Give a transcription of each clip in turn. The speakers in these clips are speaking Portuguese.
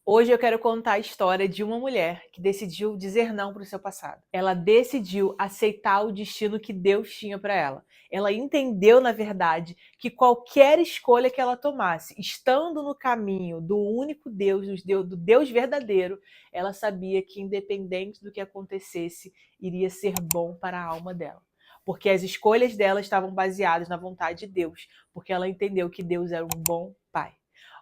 Hoje eu quero contar a história de uma mulher que decidiu dizer não para o seu passado. Ela decidiu aceitar o destino que Deus tinha para ela. Ela entendeu, na verdade, que qualquer escolha que ela tomasse, estando no caminho do único Deus, do Deus verdadeiro, ela sabia que, independente do que acontecesse, iria ser bom para a alma dela. Porque as escolhas dela estavam baseadas na vontade de Deus, porque ela entendeu que Deus era um bom pai.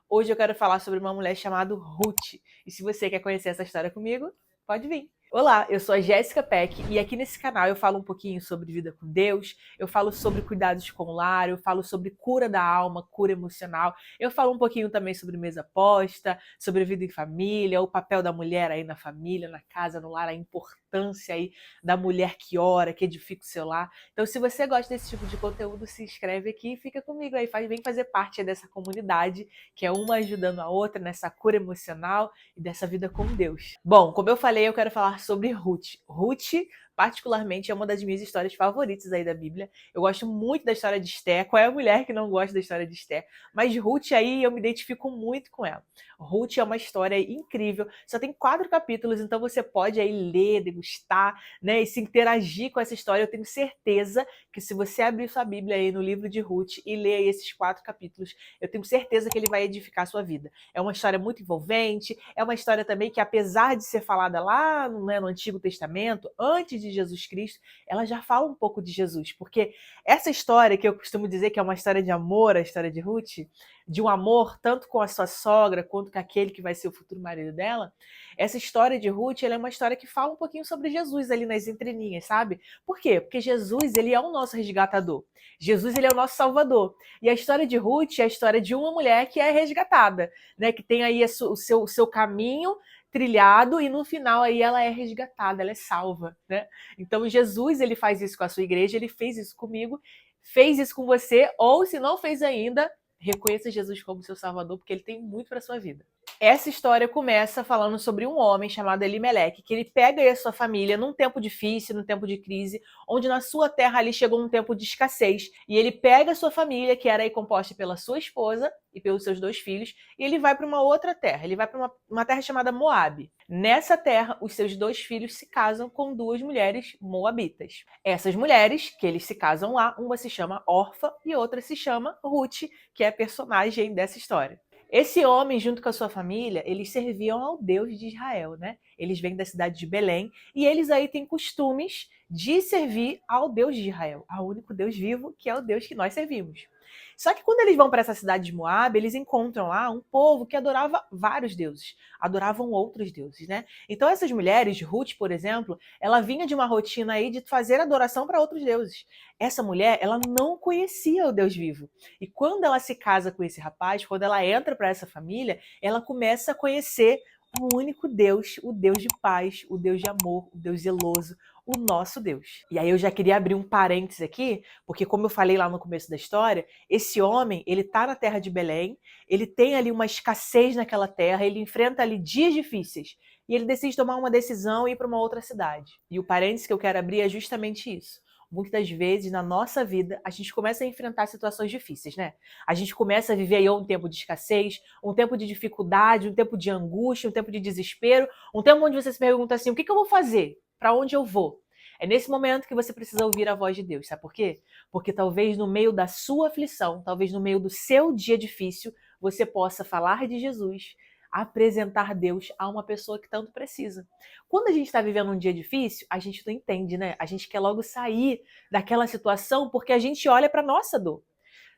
Hoje eu quero falar sobre uma mulher chamada Ruth. E se você quer conhecer essa história comigo, pode vir. Olá, eu sou a Jéssica Peck e aqui nesse canal eu falo um pouquinho sobre vida com Deus, eu falo sobre cuidados com o lar, eu falo sobre cura da alma, cura emocional, eu falo um pouquinho também sobre mesa posta, sobre vida em família, o papel da mulher aí na família, na casa, no lar, a importância aí da mulher que ora, que edifica o seu lar. Então, se você gosta desse tipo de conteúdo, se inscreve aqui e fica comigo aí, vem fazer parte dessa comunidade, que é uma ajudando a outra nessa cura emocional e dessa vida com Deus. Bom, como eu falei, eu quero falar sobre Ruth. Ruth, particularmente, é uma das minhas histórias favoritas aí da Bíblia. Eu gosto muito da história de Esté. Qual é a mulher que não gosta da história de Esté? Mas Ruth aí eu me identifico muito com ela. Ruth é uma história incrível. Só tem 4 capítulos, então você pode aí ler, degustar, né, e se interagir com essa história. Eu tenho certeza que se você abrir sua Bíblia aí no livro de Ruth e ler esses 4 capítulos, eu tenho certeza que ele vai edificar a sua vida. É uma história muito envolvente, é uma história também que, apesar de ser falada lá, né, no Antigo Testamento, antes de Jesus Cristo, ela já fala um pouco de Jesus, porque essa história que eu costumo dizer que é uma história de amor, a história de Ruth, de um amor tanto com a sua sogra quanto com aquele que vai ser o futuro marido dela, essa história de Ruth, ela é uma história que fala um pouquinho sobre Jesus ali nas entrelinhas, sabe? Por quê? Porque Jesus, ele é o nosso resgatador. Jesus, ele é o nosso salvador. E a história de Ruth é a história de uma mulher que é resgatada, né? Que tem aí o seu caminho trilhado e no final aí ela é resgatada, ela é salva, né? Então Jesus, ele faz isso com a sua igreja, ele fez isso comigo, fez isso com você, ou se não fez ainda, reconheça Jesus como seu salvador, porque ele tem muito para sua vida. Essa história começa falando sobre um homem chamado Elimeleque, que ele pega aí a sua família num tempo difícil, num tempo de crise, onde na sua terra ali chegou um tempo de escassez, e ele pega a sua família, que era aí composta pela sua esposa e pelos seus 2 filhos, e ele vai para uma outra terra, ele vai para uma terra chamada Moabe. Nessa terra, os seus 2 filhos se casam com 2 mulheres moabitas. Essas mulheres, que eles se casam lá, uma se chama Orfa e outra se chama Ruth, que é a personagem dessa história. Esse homem, junto com a sua família, eles serviam ao Deus de Israel, né? Eles vêm da cidade de Belém e eles aí têm costumes de servir ao Deus de Israel, ao único Deus vivo, que é o Deus que nós servimos. Só que quando eles vão para essa cidade de Moab, eles encontram lá um povo que adorava vários deuses, adoravam outros deuses, né? Então essas mulheres, Ruth, por exemplo, ela vinha de uma rotina aí de fazer adoração para outros deuses. Essa mulher, ela não conhecia o Deus vivo. E quando ela se casa com esse rapaz, quando ela entra para essa família, ela começa a conhecer o único Deus, o Deus de paz, o Deus de amor, o Deus zeloso, o nosso Deus. E aí eu já queria abrir um parênteses aqui, porque como eu falei lá no começo da história, esse homem, ele tá na terra de Belém, ele tem ali uma escassez naquela terra, ele enfrenta ali dias difíceis, e ele decide tomar uma decisão e ir para uma outra cidade. E o parênteses que eu quero abrir é justamente isso. Muitas das vezes, na nossa vida, a gente começa a enfrentar situações difíceis, né? A gente começa a viver aí um tempo de escassez, um tempo de dificuldade, um tempo de angústia, um tempo de desespero, um tempo onde você se pergunta assim, o que eu vou fazer? Para onde eu vou? É nesse momento que você precisa ouvir a voz de Deus, sabe por quê? Porque talvez no meio da sua aflição, talvez no meio do seu dia difícil, você possa falar de Jesus, apresentar Deus a uma pessoa que tanto precisa. Quando a gente está vivendo um dia difícil, a gente não entende, né? A gente quer logo sair daquela situação porque a gente olha para nossa dor.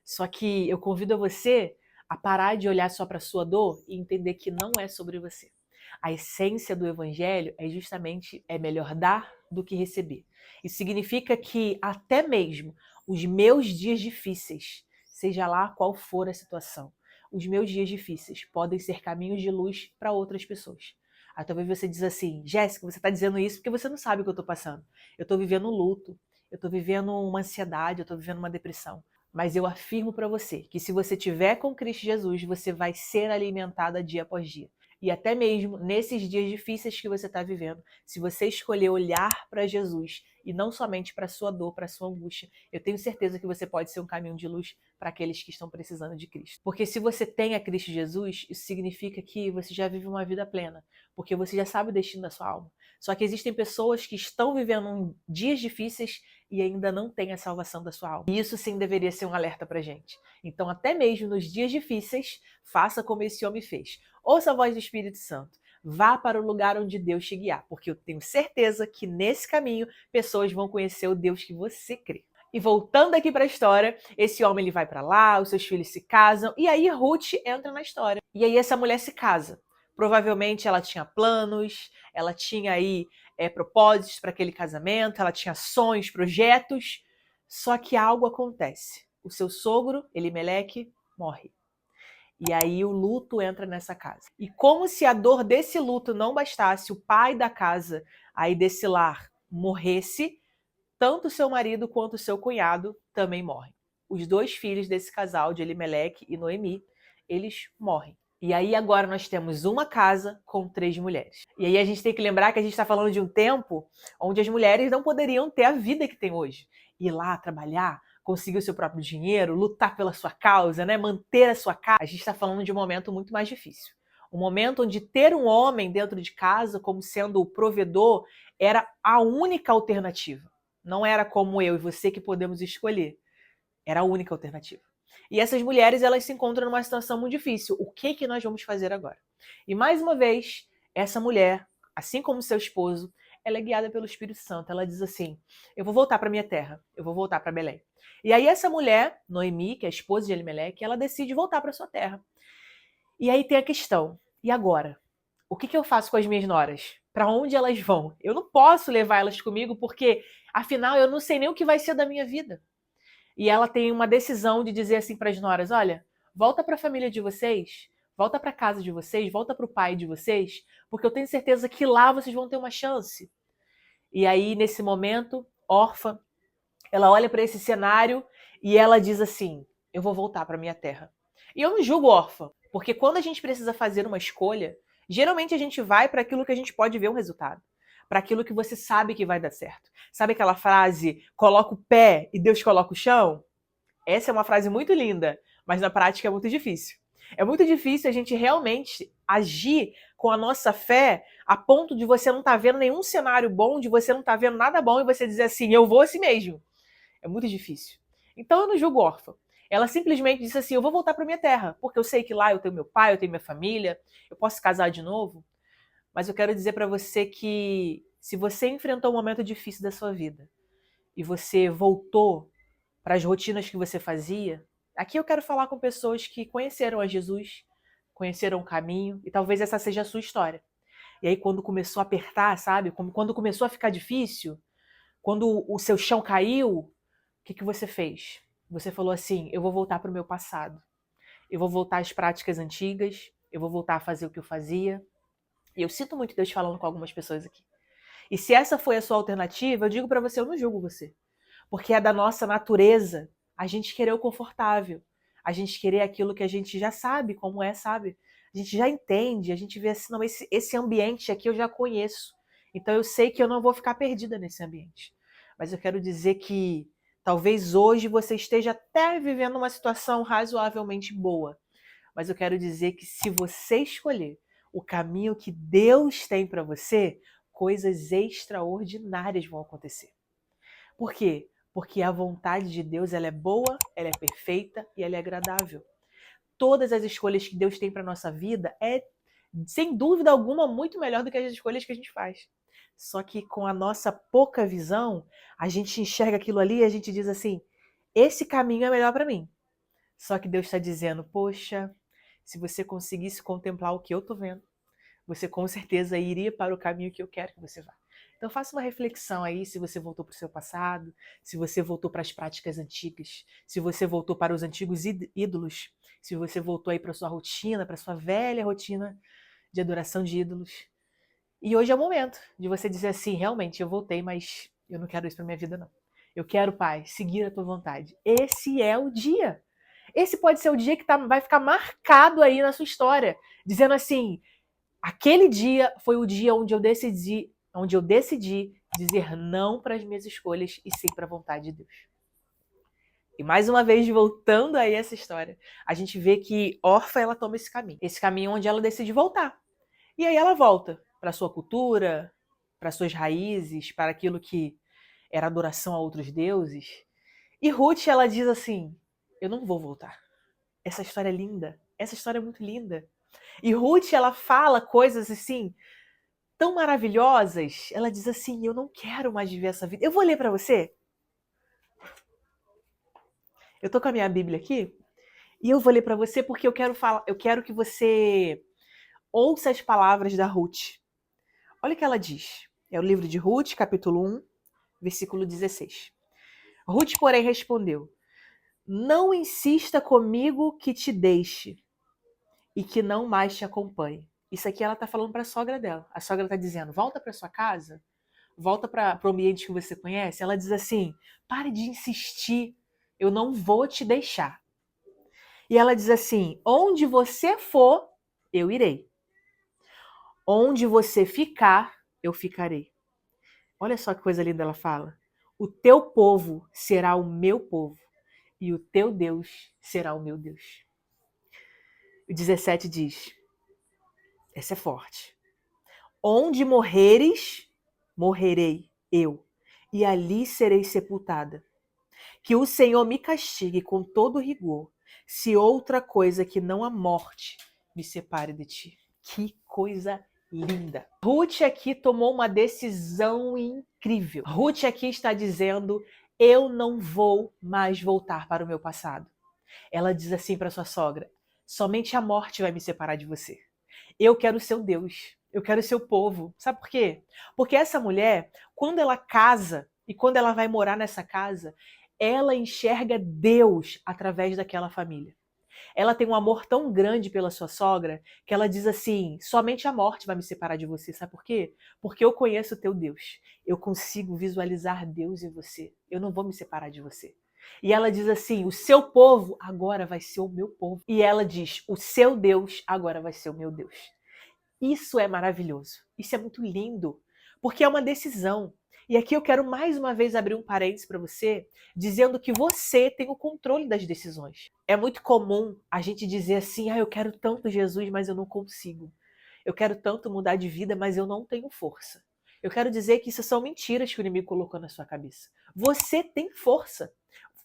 Só que eu convido você a parar de olhar só para a sua dor e entender que não é sobre você. A essência do evangelho é justamente melhor dar do que receber. Isso significa que até mesmo os meus dias difíceis, seja lá qual for a situação, os meus dias difíceis podem ser caminhos de luz para outras pessoas. Aí talvez você diz assim, Jéssica, você está dizendo isso porque você não sabe o que eu estou passando. Eu estou vivendo um luto, eu estou vivendo uma ansiedade, eu estou vivendo uma depressão. Mas eu afirmo para você que se você tiver com Cristo Jesus, você vai ser alimentada dia após dia. E até mesmo nesses dias difíceis que você está vivendo, se você escolher olhar para Jesus e não somente para a sua dor, para a sua angústia, eu tenho certeza que você pode ser um caminho de luz para aqueles que estão precisando de Cristo. Porque se você tem a Cristo Jesus, isso significa que você já vive uma vida plena, porque você já sabe o destino da sua alma. Só que existem pessoas que estão vivendo dias difíceis e ainda não têm a salvação da sua alma. E isso sim deveria ser um alerta pra gente. Então, até mesmo nos dias difíceis, faça como esse homem fez. Ouça a voz do Espírito Santo. Vá para o lugar onde Deus te guiar, porque eu tenho certeza que nesse caminho pessoas vão conhecer o Deus que você crê. E voltando aqui para a história, esse homem ele vai para lá, os seus filhos se casam, e aí Ruth entra na história. E aí essa mulher se casa. Provavelmente ela tinha planos, ela tinha aí propósitos para aquele casamento, ela tinha sonhos, projetos, só que algo acontece. O seu sogro, Elimeleque, morre. E aí o luto entra nessa casa. E como se a dor desse luto não bastasse, o pai da casa aí desse lar morresse, tanto seu marido quanto o seu cunhado também morrem. Os dois filhos desse casal, de Elimeleque e Noemi, eles morrem. E aí agora nós temos uma casa com 3 mulheres. E aí a gente tem que lembrar que a gente está falando de um tempo onde as mulheres não poderiam ter a vida que tem hoje. Ir lá trabalhar, conseguir o seu próprio dinheiro, lutar pela sua causa, né? Manter a sua casa. A gente está falando de um momento muito mais difícil. Um momento onde ter um homem dentro de casa como sendo o provedor era a única alternativa. Não era como eu e você que podemos escolher. Era a única alternativa. E essas mulheres, elas se encontram numa situação muito difícil. O que nós vamos fazer agora? E mais uma vez, essa mulher, assim como seu esposo, ela é guiada pelo Espírito Santo. Ela diz assim, eu vou voltar para minha terra, eu vou voltar para Belém. E aí essa mulher, Noemi, que é a esposa de Elimeleque, ela decide voltar para sua terra. E aí tem a questão, e agora? O que eu faço com as minhas noras? Para onde elas vão? Eu não posso levar elas comigo porque, afinal, eu não sei nem o que vai ser da minha vida. E ela tem uma decisão de dizer assim para as noras, olha, volta para a família de vocês, volta para a casa de vocês, volta para o pai de vocês, porque eu tenho certeza que lá vocês vão ter uma chance. E aí, nesse momento, órfã, ela olha para esse cenário e ela diz assim, eu vou voltar para minha terra. E eu não julgo órfã, porque quando a gente precisa fazer uma escolha, geralmente a gente vai para aquilo que a gente pode ver um resultado. Para aquilo que você sabe que vai dar certo. Sabe aquela frase, coloca o pé e Deus coloca o chão? Essa é uma frase muito linda, mas na prática é muito difícil. É muito difícil a gente realmente agir com a nossa fé a ponto de você não estar vendo nenhum cenário bom, de você não estar vendo nada bom e você dizer assim, eu vou assim mesmo. É muito difícil. Então eu não julgo órfã. Ela simplesmente disse assim, eu vou voltar para minha terra, porque eu sei que lá eu tenho meu pai, eu tenho minha família, eu posso casar de novo. Mas eu quero dizer para você que se você enfrentou um momento difícil da sua vida e você voltou para as rotinas que você fazia, aqui eu quero falar com pessoas que conheceram a Jesus, conheceram o caminho e talvez essa seja a sua história. E aí quando começou a apertar, sabe? Quando começou a ficar difícil, quando o seu chão caiu, o que você fez? Você falou assim, eu vou voltar para o meu passado. Eu vou voltar às práticas antigas, eu vou voltar a fazer o que eu fazia. E eu sinto muito Deus falando com algumas pessoas aqui. E se essa foi a sua alternativa, eu digo para você, eu não julgo você. Porque é da nossa natureza a gente querer o confortável. A gente querer aquilo que a gente já sabe como é, sabe? A gente já entende, a gente vê assim, não, esse ambiente aqui eu já conheço. Então eu sei que eu não vou ficar perdida nesse ambiente. Mas eu quero dizer que talvez hoje você esteja até vivendo uma situação razoavelmente boa. Mas eu quero dizer que se você escolher o caminho que Deus tem para você, coisas extraordinárias vão acontecer. Por quê? Porque a vontade de Deus ela é boa, ela é perfeita e ela é agradável. Todas as escolhas que Deus tem para nossa vida é, sem dúvida alguma, muito melhor do que as escolhas que a gente faz. Só que com a nossa pouca visão, a gente enxerga aquilo ali e a gente diz assim, esse caminho é melhor para mim. Só que Deus está dizendo, poxa, se você conseguisse contemplar o que eu estou vendo, você com certeza iria para o caminho que eu quero que você vá. Então faça uma reflexão aí se você voltou para o seu passado, se você voltou para as práticas antigas, se você voltou para os antigos ídolos, se você voltou aí para a sua rotina, para a sua velha rotina de adoração de ídolos. E hoje é o momento de você dizer assim, realmente, eu voltei, mas eu não quero isso para minha vida não. Eu quero, Pai, seguir a tua vontade. Esse é o dia. Esse pode ser o dia que vai ficar marcado aí na sua história, dizendo assim, Aquele dia foi o dia onde eu decidi dizer não para as minhas escolhas e sim para a vontade de Deus. E mais uma vez, voltando aí essa história, a gente vê que Orfa, ela toma esse caminho onde ela decide voltar. E aí ela volta para sua cultura, para suas raízes, para aquilo que era adoração a outros deuses. E Ruth, ela diz assim: eu não vou voltar. Essa história é linda. Essa história é muito linda. E Ruth, ela fala coisas assim tão maravilhosas. Ela diz assim: eu não quero mais viver essa vida. Eu vou ler para você. Eu tô com a minha Bíblia aqui e eu vou ler para você porque eu quero que você ouça as palavras da Ruth. Olha o que ela diz. É o livro de Ruth, capítulo 1, versículo 16. Ruth, porém, respondeu: não insista comigo que te deixe e que não mais te acompanhe. Isso aqui ela está falando para a sogra dela. A sogra está dizendo: volta para sua casa, volta para o ambiente que você conhece. Ela diz assim: pare de insistir, eu não vou te deixar. E ela diz assim: onde você for, eu irei. Onde você ficar, eu ficarei. Olha só que coisa linda ela fala. O teu povo será o meu povo e o teu Deus será o meu Deus. O 17 diz, essa é forte. Onde morreres, morrerei eu, e ali serei sepultada. Que o Senhor me castigue com todo rigor, se outra coisa que não a morte me separe de ti. Que coisa linda. Ruth aqui tomou uma decisão incrível. Ruth aqui está dizendo: eu não vou mais voltar para o meu passado. Ela diz assim para sua sogra: somente a morte vai me separar de você. Eu quero o seu Deus. Eu quero o seu povo. Sabe por quê? Porque essa mulher, quando ela casa e quando ela vai morar nessa casa, ela enxerga Deus através daquela família. Ela tem um amor tão grande pela sua sogra que ela diz assim: somente a morte vai me separar de você. Sabe por quê? Porque eu conheço o teu Deus. Eu consigo visualizar Deus em você. Eu não vou me separar de você. E ela diz assim: o seu povo agora vai ser o meu povo. E ela diz: o seu Deus agora vai ser o meu Deus. Isso é maravilhoso. Isso é muito lindo. Porque é uma decisão. E aqui eu quero mais uma vez abrir um parênteses para você, dizendo que você tem o controle das decisões. É muito comum a gente dizer assim: eu quero tanto Jesus, mas eu não consigo. Eu quero tanto mudar de vida, mas eu não tenho força. Eu quero dizer que isso são mentiras que o inimigo colocou na sua cabeça. Você tem força.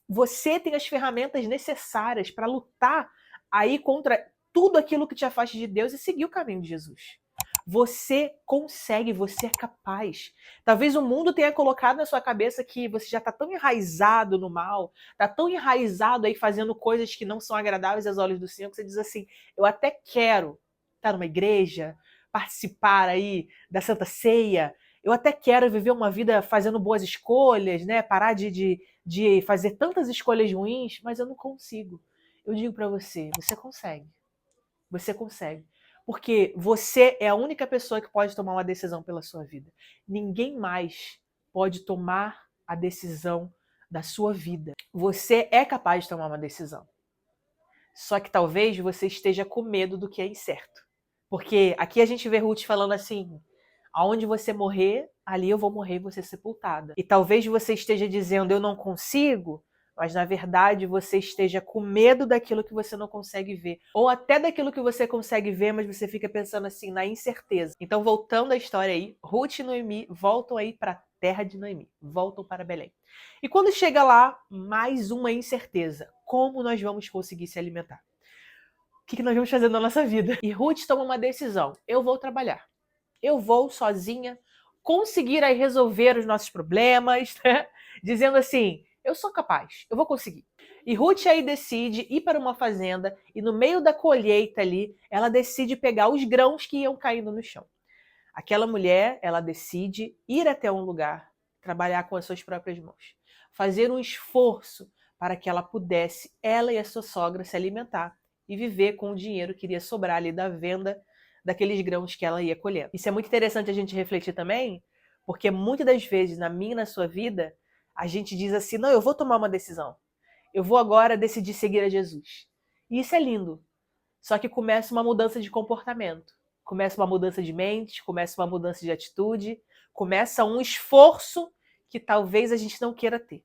Você tem as ferramentas necessárias para lutar aí contra tudo aquilo que te afasta de Deus e seguir o caminho de Jesus. Você consegue, você é capaz. Talvez o mundo tenha colocado na sua cabeça que você já está tão enraizado no mal, está tão enraizado aí fazendo coisas que não são agradáveis aos olhos do Senhor, que você diz assim: eu até quero estar numa igreja, participar aí da Santa Ceia, eu até quero viver uma vida fazendo boas escolhas, né? Parar de fazer tantas escolhas ruins, mas eu não consigo. Eu digo para você, você consegue. Você consegue. Porque você é a única pessoa que pode tomar uma decisão pela sua vida. Ninguém mais pode tomar a decisão da sua vida. Você é capaz de tomar uma decisão. Só que talvez você esteja com medo do que é incerto. Porque aqui a gente vê Ruth falando assim: aonde você morrer, ali eu vou morrer e vou ser sepultada. E talvez você esteja dizendo: eu não consigo, mas na verdade você esteja com medo daquilo que você não consegue ver. Ou até daquilo que você consegue ver, mas você fica pensando assim, na incerteza. Então, voltando à história aí, Ruth e Noemi voltam aí para a terra de Noemi, voltam para Belém. E quando chega lá, mais uma incerteza. Como nós vamos conseguir se alimentar? O que nós vamos fazer na nossa vida? E Ruth toma uma decisão: eu vou trabalhar. Eu vou sozinha conseguir aí resolver os nossos problemas, né? Dizendo assim: eu sou capaz, eu vou conseguir. E Ruth aí decide ir para uma fazenda e no meio da colheita ali, ela decide pegar os grãos que iam caindo no chão. Aquela mulher, ela decide ir até um lugar, trabalhar com as suas próprias mãos, fazer um esforço para que ela pudesse, ela e a sua sogra, se alimentar e viver com o dinheiro que iria sobrar ali da venda daqueles grãos que ela ia colhendo. Isso é muito interessante a gente refletir também, porque muitas das vezes, na minha e na sua vida, a gente diz assim: não, eu vou tomar uma decisão. Eu vou agora decidir seguir a Jesus. E isso é lindo. Só que começa uma mudança de comportamento. começa uma mudança de mente, começa uma mudança de atitude, começa um esforço que talvez a gente não queira ter.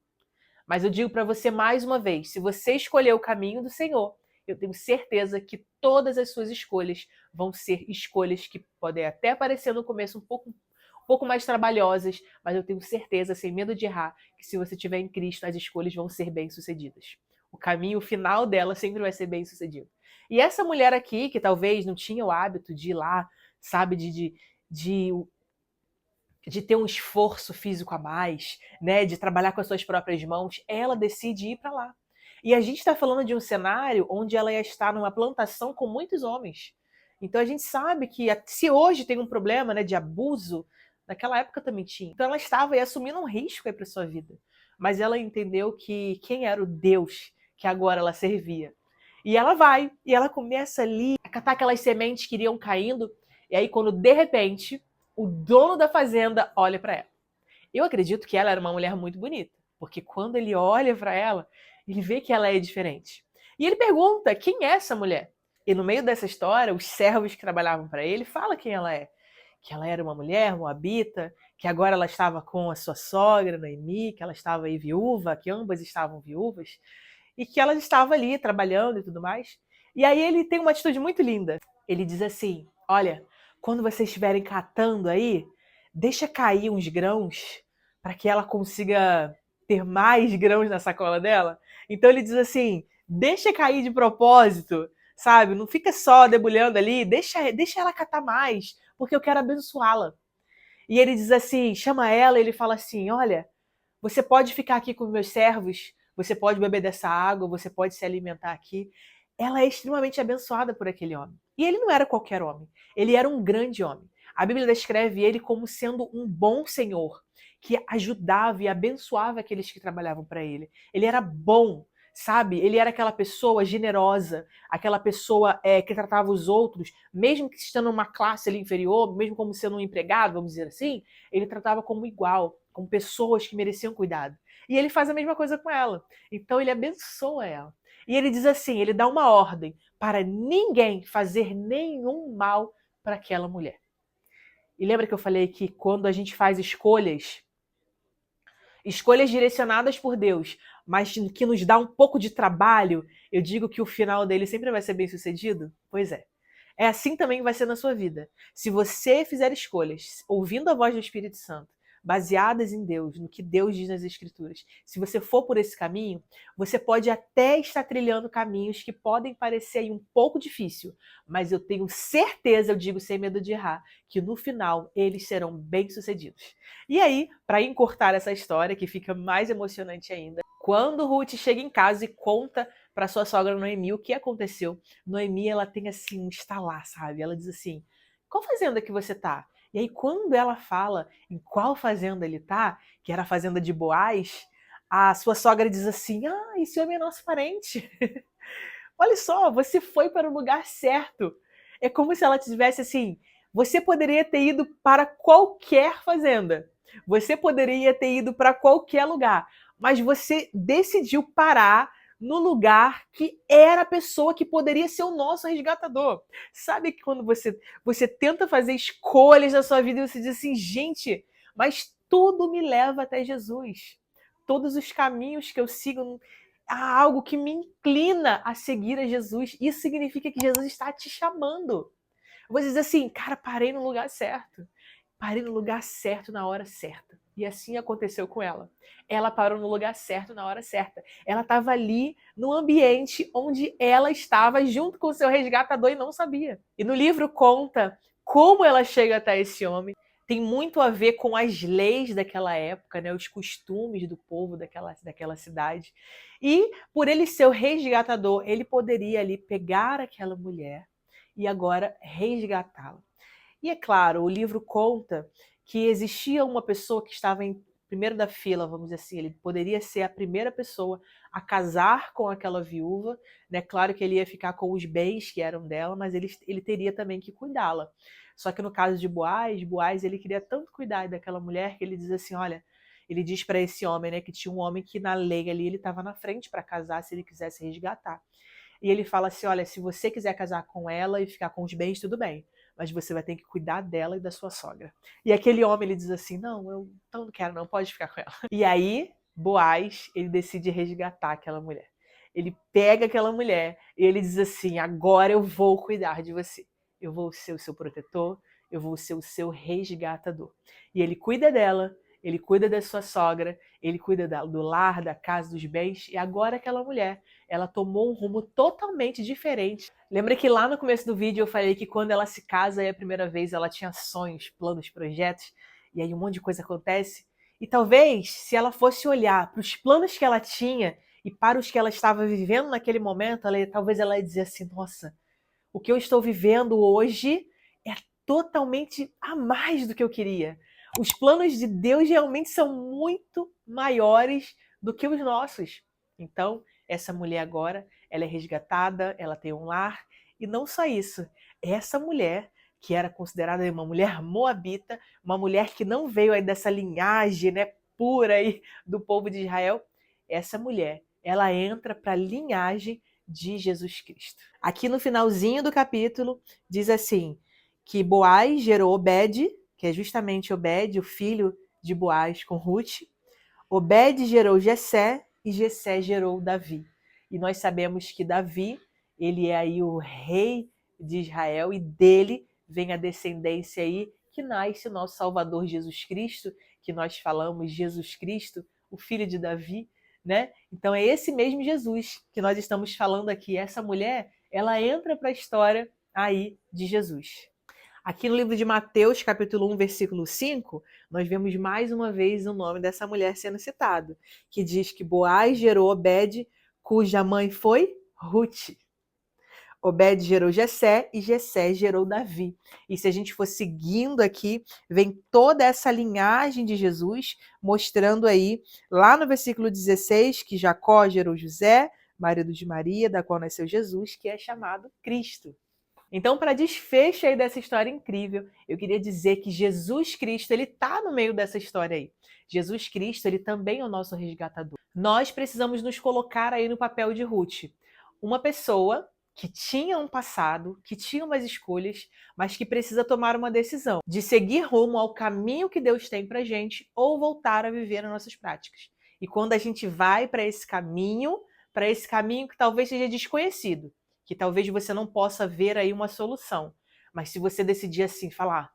Mas eu digo para você mais uma vez, se você escolher o caminho do Senhor, eu tenho certeza que todas as suas escolhas vão ser escolhas que podem até parecer no começo um pouco mais trabalhosas, mas eu tenho certeza, sem medo de errar, que se você estiver em Cristo, as escolhas vão ser bem-sucedidas. O caminho final dela sempre vai ser bem-sucedido. E essa mulher aqui, que talvez não tinha o hábito de ir lá, sabe, de de ter um esforço físico a mais, né, de trabalhar com as suas próprias mãos, ela decide ir para lá. E a gente está falando de um cenário onde ela ia estar numa plantação com muitos homens. Então a gente sabe que se hoje tem um problema, né, de abuso, naquela época também tinha. Então ela estava aí assumindo um risco para sua vida. Mas ela entendeu que quem era o Deus que agora ela servia. E ela vai, e ela começa ali a catar aquelas sementes que iriam caindo, e aí quando de repente o dono da fazenda olha para ela. Eu acredito que ela era uma mulher muito bonita, porque quando ele olha para ela, ele vê que ela é diferente. E ele pergunta quem é essa mulher. E no meio dessa história, os servos que trabalhavam para ele falam quem ela é. Que ela era uma mulher moabita, que agora ela estava com a sua sogra, Noemi, que ela estava aí viúva, que ambas estavam viúvas, e que ela estava ali trabalhando e tudo mais. E aí ele tem uma atitude muito linda. Ele diz assim: olha, quando vocês estiverem catando aí, deixa cair uns grãos para que ela consiga ter mais grãos na sacola dela. Então ele diz assim: deixa cair de propósito, sabe? Não fica só debulhando ali, deixa ela catar mais, porque eu quero abençoá-la. E ele diz assim, chama ela, e ele fala assim: olha, você pode ficar aqui com meus servos, você pode beber dessa água, você pode se alimentar aqui. Ela é extremamente abençoada por aquele homem. E ele não era qualquer homem, ele era um grande homem. A Bíblia descreve ele como sendo um bom senhor, que ajudava e abençoava aqueles que trabalhavam para ele. Ele era bom, sabe? Ele era aquela pessoa generosa, aquela pessoa que tratava os outros, mesmo que estando numa classe ali inferior, mesmo como sendo um empregado, vamos dizer assim, ele tratava como igual, como pessoas que mereciam cuidado. E ele faz a mesma coisa com ela. Então ele abençoa ela. E ele diz assim, ele dá uma ordem para ninguém fazer nenhum mal para aquela mulher. E lembra que eu falei que quando a gente faz escolhas direcionadas por Deus, mas que nos dá um pouco de trabalho, eu digo que o final dele sempre vai ser bem sucedido? Pois é. É assim também vai ser na sua vida. Se você fizer escolhas, ouvindo a voz do Espírito Santo, baseadas em Deus, no que Deus diz nas Escrituras, se você for por esse caminho, você pode até estar trilhando caminhos que podem parecer aí um pouco difícil, mas eu tenho certeza, eu digo sem medo de errar, que no final eles serão bem-sucedidos. E aí, para encurtar essa história, que fica mais emocionante ainda, quando Ruth chega em casa e conta para sua sogra Noemi o que aconteceu, Noemi, ela tem assim um estalar, sabe? Ela diz assim: qual fazenda que você tá? E aí, quando ela fala em qual fazenda ele tá, que era a fazenda de Boaz, a sua sogra diz assim: ah, esse homem é nosso parente. Olha só, você foi para o lugar certo. É como se ela tivesse assim: você poderia ter ido para qualquer fazenda, você poderia ter ido para qualquer lugar, mas você decidiu parar no lugar que era a pessoa que poderia ser o nosso resgatador. Sabe que quando você tenta fazer escolhas na sua vida e você diz assim, gente, mas tudo me leva até Jesus. Todos os caminhos que eu sigo há algo que me inclina a seguir a Jesus. Isso significa que Jesus está te chamando. Você diz assim, cara, parei no lugar certo. Parei no lugar certo na hora certa. E assim aconteceu com ela. Ela parou no lugar certo na hora certa. Ela estava ali no ambiente onde ela estava junto com o seu resgatador e não sabia. E no livro conta como ela chega até esse homem. Tem muito a ver com as leis daquela época, né? Os costumes do povo daquela cidade. E por ele ser o resgatador, ele poderia ali pegar aquela mulher e agora resgatá-la. E é claro, o livro conta que existia uma pessoa que estava em primeiro da fila, vamos dizer assim, ele poderia ser a primeira pessoa a casar com aquela viúva, né? Claro que ele ia ficar com os bens que eram dela, mas ele teria também que cuidá-la. Só que no caso de Boaz ele queria tanto cuidar daquela mulher que ele diz assim, olha, ele diz para esse homem, né, que tinha um homem que na lei ali ele estava na frente para casar se ele quisesse resgatar. E ele fala assim, olha, se você quiser casar com ela e ficar com os bens, tudo bem. mas você vai ter que cuidar dela e da sua sogra. E aquele homem, ele diz assim, não, eu não quero não, pode ficar com ela. E aí, Boaz, ele decide resgatar aquela mulher. Ele pega aquela mulher e ele diz assim, agora eu vou cuidar de você. Eu vou ser o seu protetor, eu vou ser o seu resgatador. E ele cuida dela, ele cuida da sua sogra, ele cuida do lar, da casa, dos bens. E agora aquela mulher, ela tomou um rumo totalmente diferente. Lembra que lá no começo do vídeo eu falei que quando ela se casa aí a primeira vez, ela tinha sonhos, planos, projetos, e aí um monte de coisa acontece? E talvez, se ela fosse olhar para os planos que ela tinha e para os que ela estava vivendo naquele momento, talvez ela ia dizer assim, nossa, o que eu estou vivendo hoje é totalmente a mais do que eu queria. Os planos de Deus realmente são muito maiores do que os nossos. Então, essa mulher agora, ela é resgatada, ela tem um lar, e não só isso. Essa mulher, que era considerada uma mulher moabita, uma mulher que não veio aí dessa linhagem, né, pura aí do povo de Israel, essa mulher, ela entra para a linhagem de Jesus Cristo. Aqui no finalzinho do capítulo diz assim, que Boaz gerou Obed, que é justamente Obed, o filho de Boaz com Ruth. Obed gerou Jessé e Jessé gerou Davi. E nós sabemos que Davi, ele é aí o rei de Israel e dele vem a descendência aí que nasce o nosso Salvador Jesus Cristo, que nós falamos Jesus Cristo, o filho de Davi, né? Então é esse mesmo Jesus que nós estamos falando aqui. Essa mulher, ela entra para a história aí de Jesus. Aqui no livro de Mateus, capítulo 1, versículo 5, nós vemos mais uma vez o nome dessa mulher sendo citado, que diz que Boaz gerou Obed, cuja mãe foi Ruth. Obed gerou Jessé e Jessé gerou Davi. E se a gente for seguindo aqui, vem toda essa linhagem de Jesus, mostrando aí, lá no versículo 16, que Jacó gerou José, marido de Maria, da qual nasceu Jesus, que é chamado Cristo. Então, para desfecho aí dessa história incrível, eu queria dizer que Jesus Cristo, ele está no meio dessa história aí. Jesus Cristo, ele também é o nosso resgatador. Nós precisamos nos colocar aí no papel de Ruth. Uma pessoa que tinha um passado, que tinha umas escolhas, mas que precisa tomar uma decisão de seguir rumo ao caminho que Deus tem pra gente ou voltar a viver nas nossas práticas. E quando a gente vai para esse caminho que talvez seja desconhecido, que talvez você não possa ver aí uma solução. Mas se você decidir assim, falar,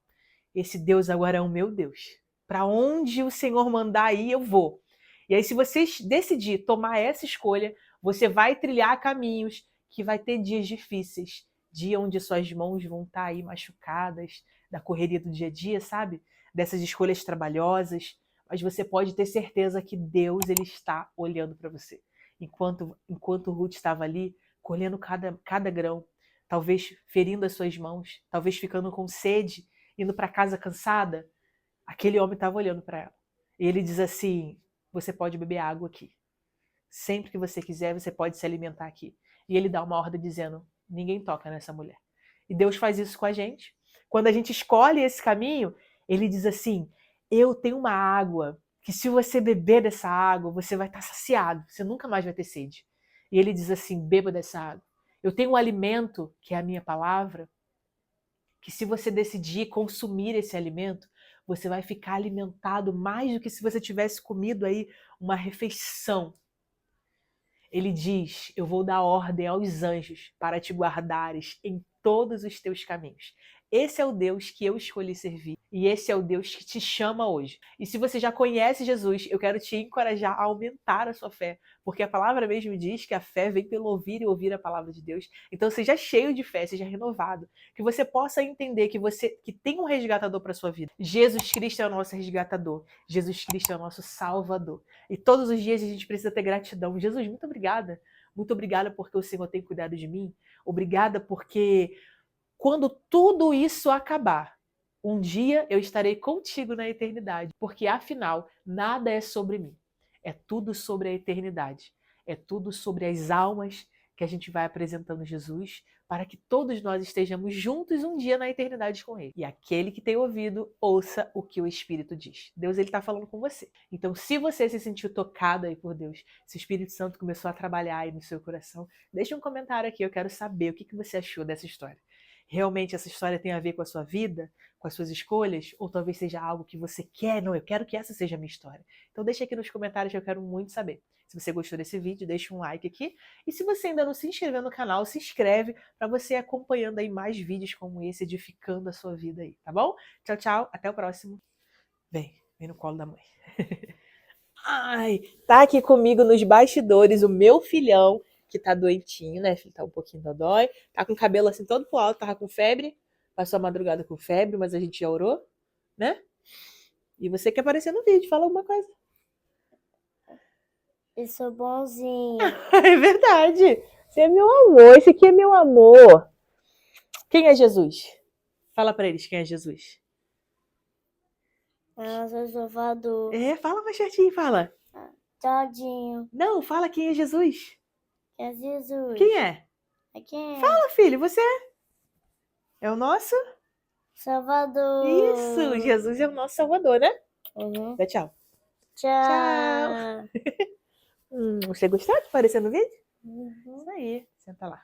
esse Deus agora é o meu Deus. Para onde o Senhor mandar aí, eu vou. E aí, se você decidir tomar essa escolha, você vai trilhar caminhos que vai ter dias difíceis. Dia onde suas mãos vão estar aí machucadas, da correria do dia a dia, sabe? Dessas escolhas trabalhosas. Mas você pode ter certeza que Deus, ele está olhando para você. Enquanto Ruth estava ali, colhendo cada grão, talvez ferindo as suas mãos, talvez ficando com sede, indo para casa cansada, aquele homem estava olhando para ela. E ele diz assim, você pode beber água aqui. Sempre que você quiser, você pode se alimentar aqui. E ele dá uma ordem dizendo, ninguém toca nessa mulher. E Deus faz isso com a gente. Quando a gente escolhe esse caminho, ele diz assim, eu tenho uma água que se você beber dessa água, você vai estar saciado, você nunca mais vai ter sede. E ele diz assim, beba dessa água. Eu tenho um alimento, que é a minha palavra, que se você decidir consumir esse alimento, você vai ficar alimentado mais do que se você tivesse comido aí uma refeição. Ele diz, eu vou dar ordem aos anjos para te guardares em todos os teus caminhos. Esse é o Deus que eu escolhi servir e esse é o Deus que te chama hoje. E se você já conhece Jesus, eu quero te encorajar a aumentar a sua fé, porque a palavra mesmo diz que a fé vem pelo ouvir e ouvir a palavra de Deus. Então seja cheio de fé, seja renovado, que você possa entender que tem um resgatador para sua vida. Jesus Cristo é o nosso resgatador, Jesus Cristo é o nosso salvador. E todos os dias a gente precisa ter gratidão. Jesus, muito obrigada. Muito obrigada porque o Senhor tem cuidado de mim. Obrigada porque quando tudo isso acabar, um dia eu estarei contigo na eternidade, porque afinal, nada é sobre mim. É tudo sobre a eternidade. É tudo sobre as almas que a gente vai apresentando Jesus, para que todos nós estejamos juntos um dia na eternidade com Ele. E aquele que tem ouvido, ouça o que o Espírito diz. Deus, Ele está falando com você. Então, se você se sentiu tocado aí por Deus, se o Espírito Santo começou a trabalhar aí no seu coração, deixe um comentário aqui, eu quero saber o que você achou dessa história. realmente essa história tem a ver com a sua vida, com as suas escolhas, ou talvez seja algo que você quer, não, eu quero que essa seja a minha história. Então deixa aqui nos comentários que eu quero muito saber. Se você gostou desse vídeo, deixa um like aqui. E se você ainda não se inscreveu no canal, se inscreve para você ir acompanhando aí mais vídeos como esse, edificando a sua vida aí, tá bom? Tchau, tchau, até o próximo. Vem no colo da mãe. Ai, tá aqui comigo nos bastidores o meu filhão, que tá doentinho, né? Tá um pouquinho dodói. Tá com o cabelo assim todo pro alto, tava com febre. Passou a madrugada com febre, mas a gente já orou, né? E você quer aparecer no vídeo, fala alguma coisa. Eu sou bonzinho. É verdade. Você é meu amor, esse aqui é meu amor. Quem é Jesus? Fala pra eles quem é Jesus. Eu sou Salvador. É, fala mais certinho, fala. Tadinho. Não, fala quem é Jesus. É Jesus. Quem é? É quem é? Fala, filho, você é o nosso? Salvador. Isso, Jesus é o nosso Salvador, né? Uhum. Dá tchau. Tchau. Você gostou de aparecer no vídeo? Uhum. Isso aí, senta lá.